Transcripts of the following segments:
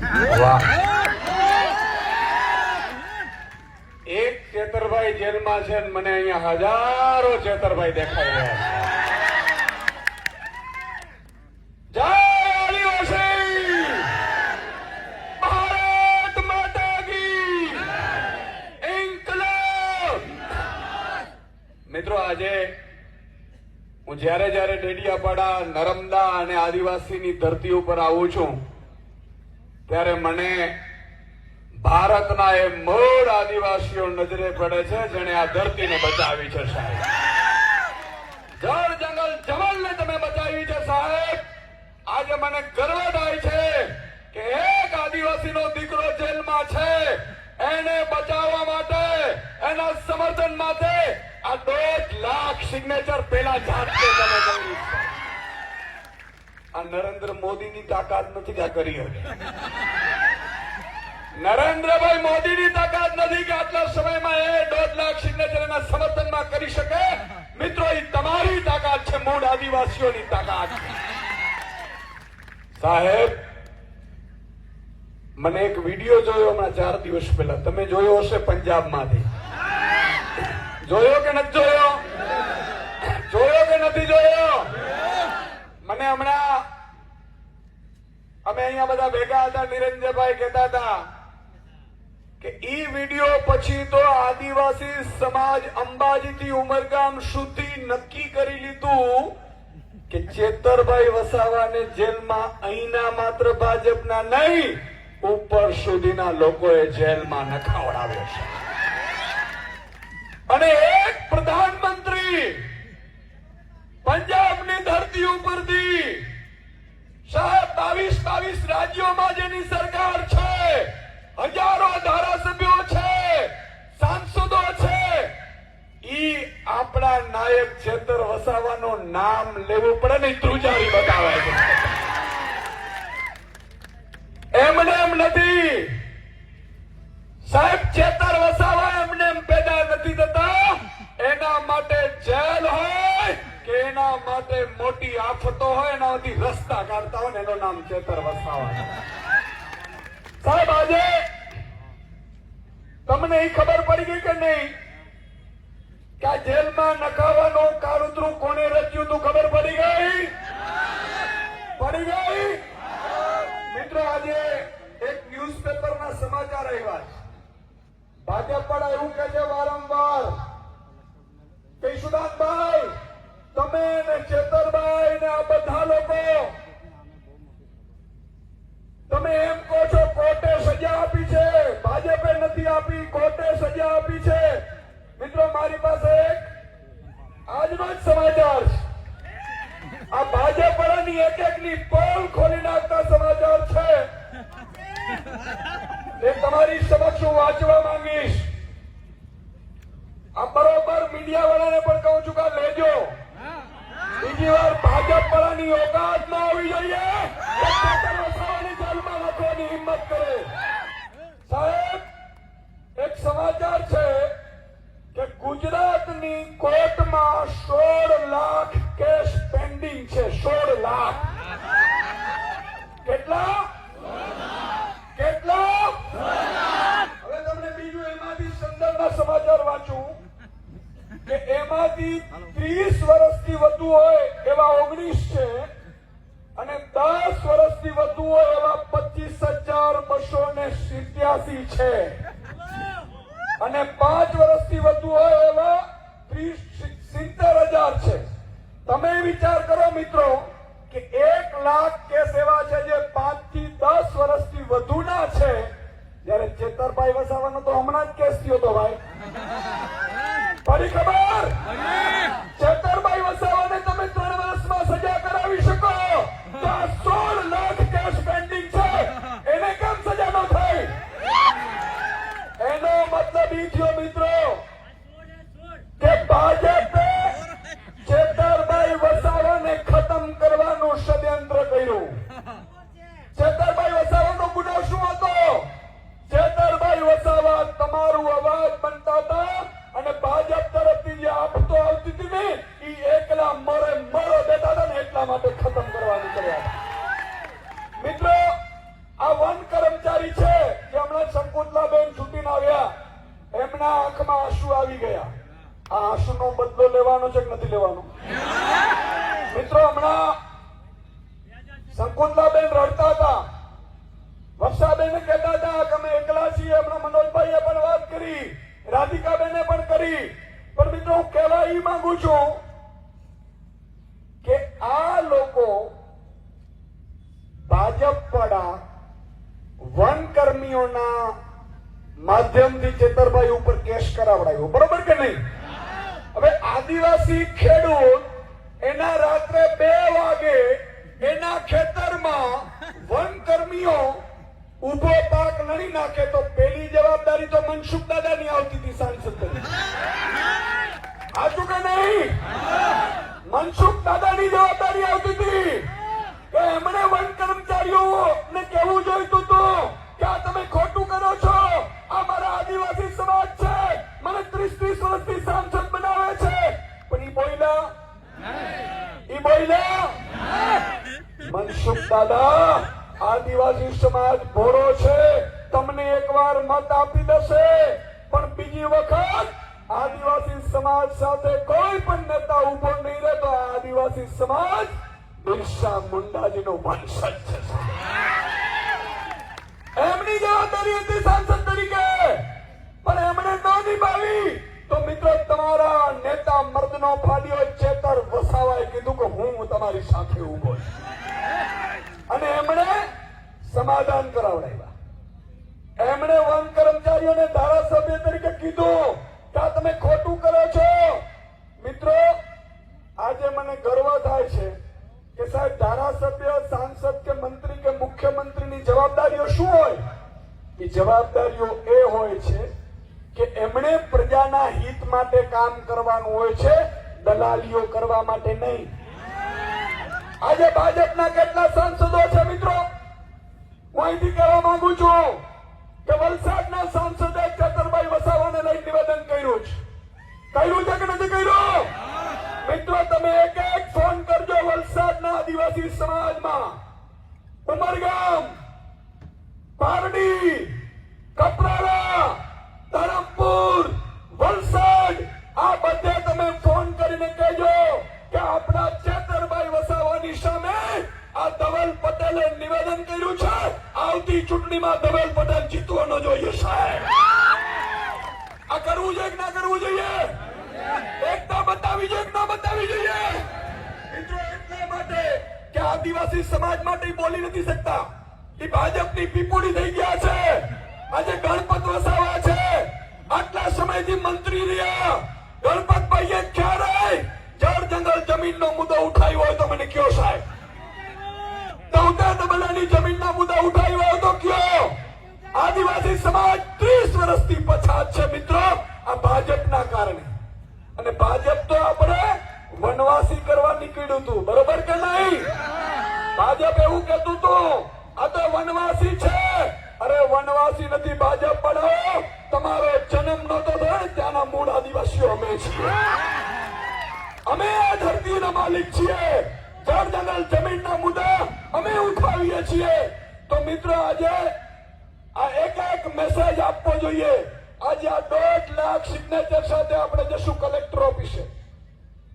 વાહ, એક ચેતરભાઈ જેલમાં છે અને મને અહીંયા હજારો ચેતરભાઈ દેખાઈ રહ્યા છે. જય આદિવાસી! ભારત માતા કી! ઇન્કલાબ! મિત્રો, આજે હું જ્યારે જ્યારે ડેડિયાપાડા, નર્મદા અને આદિવાસીની ધરતી ઉપર આવું છું ત્યારે મને ભારતના એ મૂળ આદિવાસીઓ નજરે પડે છે જેને આ ધરતીને બચાવી છે. સાહેબ, જળ જંગલ જમલને તમે બચાવી છે. સાહેબ, આજે મને ગર્વ થાય છે કે એક આદિવાસીનો દીકરો જેલમાં છે, એને બચાવવા માટે, એના સમર્થન માટે આ 1.5 લાખ સિગ્નેચર પેલા જાતે તમે કરી છે. આ નરેન્દ્ર મોદીની તાકાત નથી કે આ કરી શકે. નરેન્દ્રભાઈ મોદીની તાકાત નથી કે આટલા સમયમાં એ 1.5 લાખ સિગ્નેચર એના સમર્થનમાં કરી શકે. મિત્રો, એ તમારી તાકાત છે, મૂળ આદિવાસીઓની તાકાત છે. સાહેબ, મને એક વિડીયો જોયો હમણાં 4 દિવસ પહેલા, તમે જોયો હશે, પંજાબમાંથી. જોયો કે નથી જોયો? જોયો કે નથી જોયો? મને હમણાં અમે અહીંયા બધા ભેગા હતા, નિરંજનભાઈ કહેતા હતા કે ઈ વિડીયો પછી તો આદિવાસી સમાજ અંબાજીથી ઉમરગામ સુધી નક્કી કરી લીધું કે ચેતરભાઈ વસાવાને જેલમાં અહીંના માત્ર ભાજપના નહીં, ઉપર સુધીના લોકોએ જેલમાં નખાવડાવ્યો છે. અને એક પ્રધાનમંત્રી પંજાબની ધરતી ઉપરથી, સાહેબ, 22 રાજ્યોમાં જેની સરકાર છે, હજારો ધારાસભ્યો છે, સાંસદો છે, ઈ આપણા નાયક ચેતર વસાવાનું નામ લેવું પડે ને ધ્રુજારી બતાવે છે. એમને એમ નથી સાહેબ, ચેતર વસાવા એમને એમ પેદા નથી થતા. એના માટે જેલ હોય કે એના માટે મોટી આફતો હોય, એનાથી રસ્તા કાઢતા હોય ને એનું નામ ચેતર વસાવા. સાહેબ, આજે તમને એ ખબર પડી ગઈ કે નહીં કે આ જેલમાં નખાવાનું કાળુતરું કોને રચ્યું તું? ખબર પડી ગઈ? પડી ગઈ? મિત્રો, આજે એક ન્યૂઝપેપરના સમાચાર આવ્યા છે. ભાજપ પણ એવું કહે છે વારંવાર કે ઈશુદાનભાઈ, તમે ને ચેતરભાઈ ને આ બધા લોકો તમે એમ કહો છો કોર્ટે સજા આપી છે, ભાજપે નથી આપી, કોર્ટે સજા આપી છે. મિત્રો, મારી પાસે એક આજનો જ સમાચાર છે. આ ભાજપ વાળાની એક-એકની પોલ ખોલી નાખતા સમાચાર છે. એ તમારી સમક્ષ હું વાંચવા માંગીશ. આ બરોબર મીડિયા વાળાને પણ કહું છું કે લેજો. બીજી વાર ભાજપ વાળાની ઓકાત ના હોવી જોઈએ જેલમાં નાખવાની હિંમત કરે. સાહેબ, એક સમાચાર છે કે ગુજરાતની કોર્ટમાં 16 લાખ કેસ પેન્ડિંગ છે. 16 લાખ. કેટલા? કેટલા? હવે તમને બીજું એમાંથી સંદર્ભના સમાચાર વાંચું કે એમાંથી 30 વર્ષથી વધુ હોય એવા 19 છે અને 10 વર્ષથી વધુ હોય એવા 25,287 છે અને 5 વર્ષથી વધુ હોય એવા 70,000 છે. તમે વિચાર કરો મિત્રો કે 1 લાખ કેસ એવા છે જે 5 થી 10 વર્ષથી વધુના છે. જયારે ચેતરભાઈ વસાવાનો તો હમણાં જ કેસ થયો હતો ભાઈ. ફરી ખબર? ચેતરભાઈ વસાવાને તમે 3 વર્ષમાં સજા કરાવી શકો તો આ 16 લાખ કેસ પેન્ડિંગ છે, એને કેમ સજા ન થઈ? એનો મતલબ ઈ થયો મિત્રો કે ભાજપે ચેતરભાઈ વસાવાને ખતમ કરવાનું ષડયંત્ર કર્યું. ચેતરભાઈ વસાવાનો ગુનો શું હતો? ચેતરભાઈ વસાવા તમારું અવાજ બનતા હતા અને ભાજપ તરફથી જે આપતો સંકોટલાબેન છૂટીને આવ્યા, એમના આંખમાં આંસુ આવી ગયા. આ આંસુનો બદલો લેવાનો છે કે નથી લેવાનો? મિત્રો, હમણાં સંકોટલાબેન રડતા હતા. વર્ષાબેન કહેતા હતા કે અમે એકલા છીએ. હમણાં મનોજભાઈએ પણ વાત કરી, રાધિકાબેને પણ કરી. પણ મિત્રો, હું કહેવા એ માંગુ છું કે આ લોકો ભાજપ વાળા વનકર્મીઓના માધ્યમથી ચેતરભાઈ ઉપર કેસ કરાવડાયો, બરોબર કે નહીં? હવે આદિવાસી ખેડૂત એના રાત્રે 2 વાગે એના ખેતરમાં વનકર્મીઓ ઉભો પાક લણી નાખે તો પેલી જવાબદારી તો મનસુખ દાદાની આવતી હતી સાંસદ તરીકે. સાચું કે નહીં? મનસુખ દાદાની જવાબદારી આવતી હતી કે એમણે વન કર્મચારીઓને કહેવું જોઈતું હતું કે આ તમે ખોટું કરો છો, આ મારા આદિવાસી સમાજ છે, મને 30 વર્ષથી સાંસદ બનાવે છે. પણ ઈ બોલ્યા મનસુખ દાદા, આદિવાસી સમાજ ભોળો છે, તમને એકવાર મત આપી દેશે, પણ બીજી વખત આદિવાસી સમાજ સાથે કોઈ પણ નેતા ઉભો નહીં રહે તો આદિવાસી સમાજ બિરસા મુંડાજીનો વંશજ છે. એમની જવાબદારી હતી સાંસદ તરીકે, પણ એમણે ન નિભાવી. તો મિત્રો, તમારા નેતા મર્દનો ફાડ્યો ચેતર વસાવાએ કીધું કે હું તમારી સાથે ઉભો છું, અને એમણે સમાધાન કરાવડાવ્યા. એમણે વન કર્મચારીઓને ધારાસભ્ય તરીકે કીધું કે આ તમે ખોટું કરો છો. મિત્રો, આજે મને ગર્વ થાય છે કે સાહેબ, ધારાસભ્ય, સાંસદ કે મંત્રી કે મુખ્યમંત્રીની જવાબદારીઓ શું હોય? એ જવાબદારીઓ એ હોય છે કે એમણે પ્રજાના હિત માટે કામ કરવાનું હોય છે, દલાલીઓ કરવા માટે નહીં. આજે ભાજપના કેટલા સાંસદો છે મિત્રો? હું અહીંથી કહેવા માંગુ છું કે વલસાડના સાંસદે ચેતરભાઈ વસાવાને લઈ નિવેદન કર્યું છે કે નથી કર્યું? મિત્રો, તમે એક ફોન કરજો વલસાડના આદિવાસી સમાજમાં, ઉમરગામ, પારડી, કપરાડા, ધરમપુર, વલસાડ, આ બધે તમે ફોન કરીને કહેજો કે આપણા ચેતરભાઈ વસાવાની સામે આ ધવલ પટેલે નિવેદન કર્યું છે. આવતી ચૂંટણીમાં ધવલ પટેલ જીતવાનો જોઈએ સાહેબ. આ કરવું જોઈએ કે ના કરવું જોઈએ? એકતા બતાવી જોઈએ કે ના બતાવી જોઈએ? મિત્રો, એટલા માટે કે આદિવાસી સમાજ માટે બોલી નથી શકતા, એ ભાજપની પીપુડી થઈ ગયા છે. આજે ગણપત વસાવા છે, આટલા સમયથી મંત્રી રહ્યા. ગણપતભાઈએ ક્યારે જળ જંગલ જમીનનો મુદ્દો ઉઠાવ્યો હોય તો મને કયો સાહેબ? તૌતા તબલાની જમીનના મુદ્દા ઉઠાવ્યો હોય તો કયો? આદિવાસી સમાજ 30 વર્ષથી પછાત છે મિત્રો, આ ભાજપના કારણે. અને ભાજપ તો આપણે વનવાસી કરવા નીકળ્યું હતું, બરોબર કે નહીં? ભાજપ એવું કહેતું હતું આ તો વનવાસી છે. અરે વનવાસી નથી ભાજપ, પડો તમારો જન્મ નહોતો થયો ત્યાંના મૂળ આદિવાસીઓ અમે છીએ. અમે આ ધરતીના માલિક છીએ. જળ જંગલ જમીનના મુદ્દા અમે ઉઠાવીએ છીએ. તો મિત્રો, આજે આ એક મેસેજ આપવો જોઈએ. આજે આ 1.5 લાખ સિગ્નેચર સાથે આપણે જશું કલેક્ટર ઓફિસે,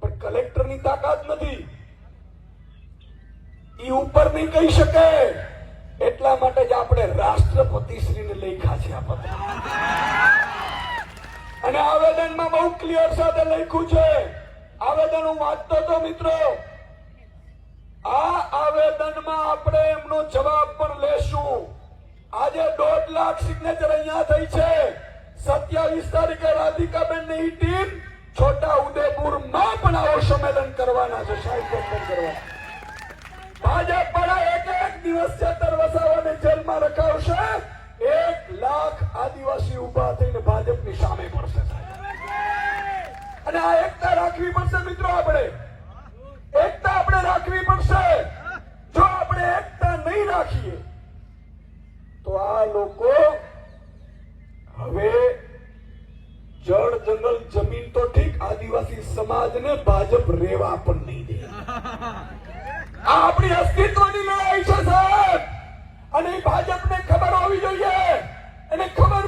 પણ કલેક્ટરની તાકાત નથી, ઈ ઉપર નહીં કહી શકે. એટલા માટે જ આપણે રાષ્ટ્રપતિશ્રીને લખ્યા છે આ પત્ર, અને આવેદનમાં બહુ ક્લિયર સાથે લખ્યું છે. આવેદન હું વાંચતો હતો મિત્રો. આ આવેદનમાં આપણે એમનો જવાબ પણ લેશું. આજે 1.5 લાખ સિગ્નેચર અહીંયા થઈ છે. 27 તારીખે રાધિકાબેનની ટીમ છોટા ઉદેપુરમાં પણ આવો સંમેલન કરવાના છે સાહેબ. ભાજપ વાળા એક દિવસ ચેતર વસાવાને જેલમાં રખાવશે. 1 લાખ આદિવાસી ઉભા થઈને ભાજપની સામે પડશે સાહેબ. અને આ એકતા રાખવી પડશે મિત્રો. આપણે એકતા રાખવી પડશે. જો આપણે એકતા નહીં રાખીએ તો આ લોકો હવે જળ જંગલ જમીન તો ઠીક, આદિવાસી સમાજને ભાજપ રેવા પણ નહીં દે. આ આપણી અસ્તિત્વની લડાઈ છે સાહેબ, અને ભાજપને ખબર હોવી જોઈએ. એને ખબર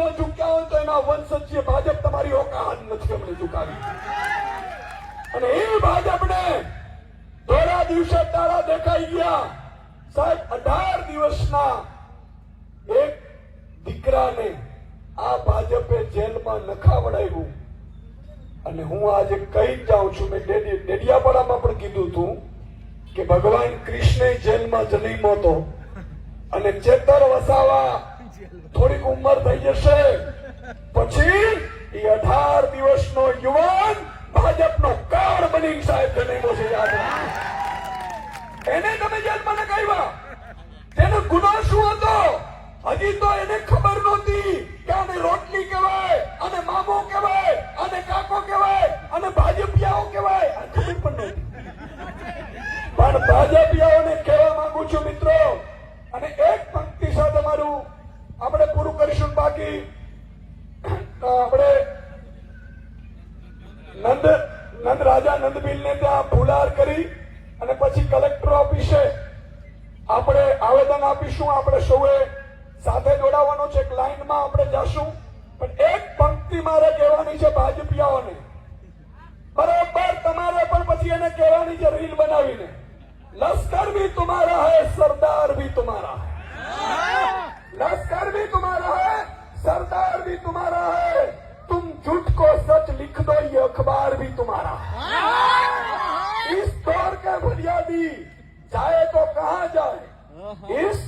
ન ઝૂક્યા હોય તો એના વંશજ છે. ભાજપ તમારી ઓકાત નથી અમને ઝુકાવી. અને એ ભાજપને થોડા દિવસે તારા દેખાઈ ગયા. સાહેબ 18 દિવસના એક દીકરાને આ ભાજપે જેલમાં નખાવડાવ્યું. અને હું આજે કહી જ જાઉં છું, મેં ડેડિયાપાડામાં પણ કીધું હતું કે ભગવાન કૃષ્ણ જેલમાં જન્મ્યો હતો અને ચેતર વસાવા થોડીક ઉંમર થઈ જશે પછી એ 18 દિવસનો યુવાન ભાજપનો કાર્ડ બની સાહેબ જન્મ્યો છે. યાદ રાખો. એને તમે જેલમાં નખાવ્યા. તેનો ગુનો શું હતો હજી તો એને ખબર નહોતી કે આને રોટલી કહેવાય, અને મામો કહેવાય, અને કાકો કહેવાય, અને ભાજપિયાઓ કહેવાય. આ ખબર પણ નહોતી. પણ ભાજપિયાઓને કહેવા માંગુ છું મિત્રો, અને એક પંક્તિ સાથે મારું આપણે પૂરું કરીશું. બાકી આપણે નંદ રાજા નંદબીલને ત્યાં ફુલાર કરી અને પછી કલેક્ટર ઓફિસે આપણે આવેદન આપીશું. આપણે સૌએ સાથે જોડાવાનો છે. એક લાઈનમાં આપણે જશું. પણ એક પંક્તિ મારે કહેવાની છે ભાજપિયાઓને. બરાબર તમારે પણ પછી એને કહેવાની છે રીલ બનાવીને, लश्कर भी तुम्हारा है, सरदार भी तुम्हारा है. लश्कर भी तुम्हारा है, सरदार भी तुम्हारा है. तुम झूठ को सच लिख दो, ये अखबार भी तुम्हारा है. इस दौर के फरियादी जाए तो कहां जाए, इस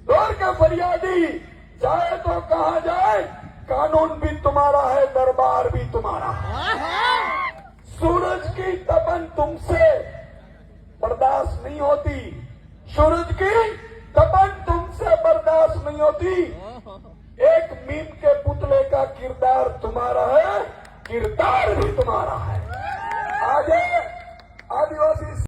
दौर के फरियादी जाए तो कहां जाए. कानून भी तुम्हारा है, दरबार भी तुम्हारा है. सूरज की तपन तुमसे बर्दाश्त नहीं होती, सूरज की तपन तुमसे बर्दाश्त नहीं होती. एक मीम के पुतले का किरदार तुम्हारा है, किरदार भी तुम्हारा है. आज आदिवासी